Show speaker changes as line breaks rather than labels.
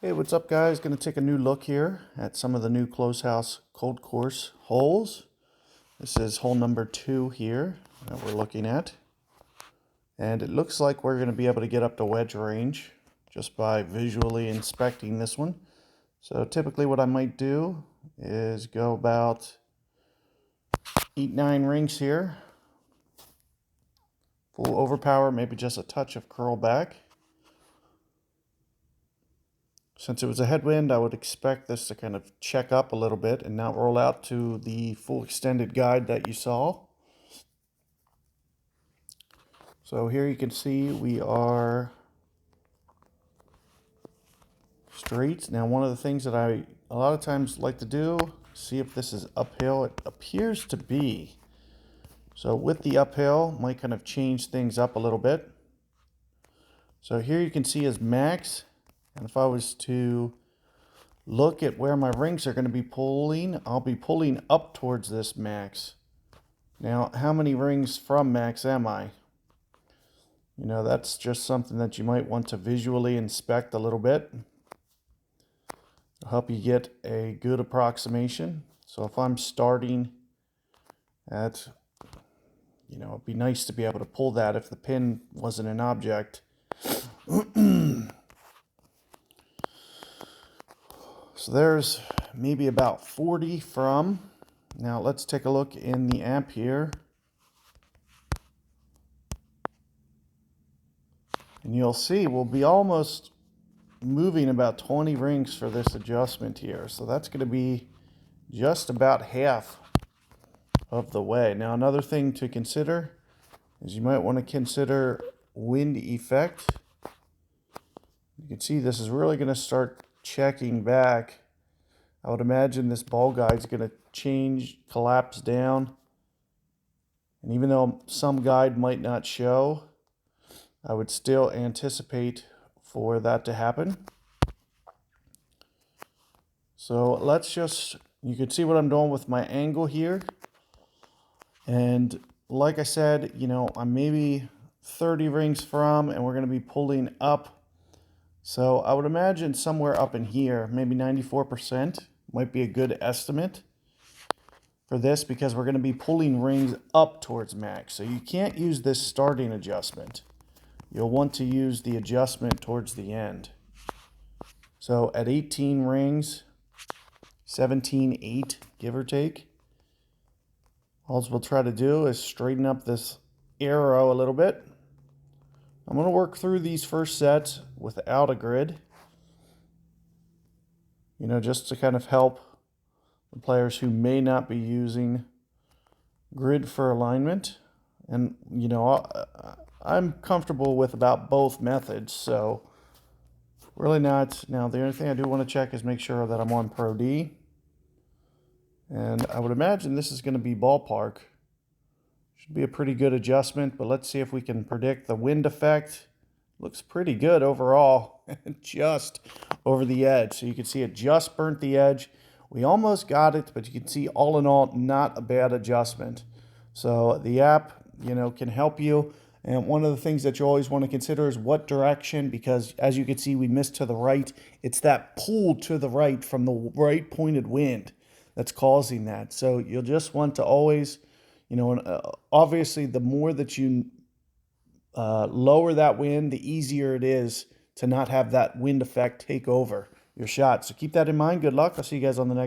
Hey, what's up guys? Going to take a new look here at some of the new Close House Colt course holes. This is hole number 2 here that we're looking at. And it looks like we're going to be able to get up to wedge range just by visually inspecting this one. So typically what I might do is go about 8-9 rings here. Full overpower, maybe just a touch of curl back. Since it was a headwind, I would expect this to kind of check up a little bit and not roll out to the full extended guide that you saw. So here you can see we are straight. Now one of the things that I a lot of times like to do, see if this is uphill. It appears to be. So with the uphill, might kind of change things up a little bit. So here you can see is max. And if I was to look at where my rings are going to be pulling, I'll be pulling up towards this max. Now, how many rings from max am I? You know, that's just something that you might want to visually inspect a little bit. It'll help you get a good approximation. So if I'm starting at, it'd be nice to be able to pull that if the pin wasn't an object. So there's maybe about 40 from. Now let's take a look in the amp here. And you'll see we'll be almost moving about 20 rings for this adjustment here. So that's going to be just about half of the way. Now another thing to consider is you might want to consider wind effect. You can see this is really going to start checking back. I would imagine this ball guide is going to change, collapse down. And even though some guide might not show, I would still anticipate for that to happen. So let's just, you can see what I'm doing with my angle here. And like I said, I'm maybe 30 rings from, and we're going to be pulling up. So I would imagine somewhere up in here, maybe 94% might be a good estimate for this, because we're going to be pulling rings up towards max. So you can't use this starting adjustment. You'll want to use the adjustment towards the end. So at 18 rings, 17.8, give or take, all we'll try to do is straighten up this arrow a little bit. I'm going to work through these first sets without a grid, just to kind of help the players who may not be using grid for alignment. And, I'm comfortable with about both methods, so really not. Now, the only thing I do want to check is make sure that I'm on Pro D. And I would imagine this is going to be ballpark. Should be a pretty good adjustment, but let's see if we can predict the wind effect. Looks pretty good overall, just over the edge. So you can see it just burnt the edge. We almost got it, but you can see all in all, not a bad adjustment. So the app, can help you. And one of the things that you always want to consider is what direction, because as you can see, we missed to the right. It's that pull to the right from the right pointed wind that's causing that. So you'll just want to always, obviously the more that you lower that wind, the easier it is to not have that wind effect take over your shot. So keep that in mind. Good luck. I'll see you guys on the next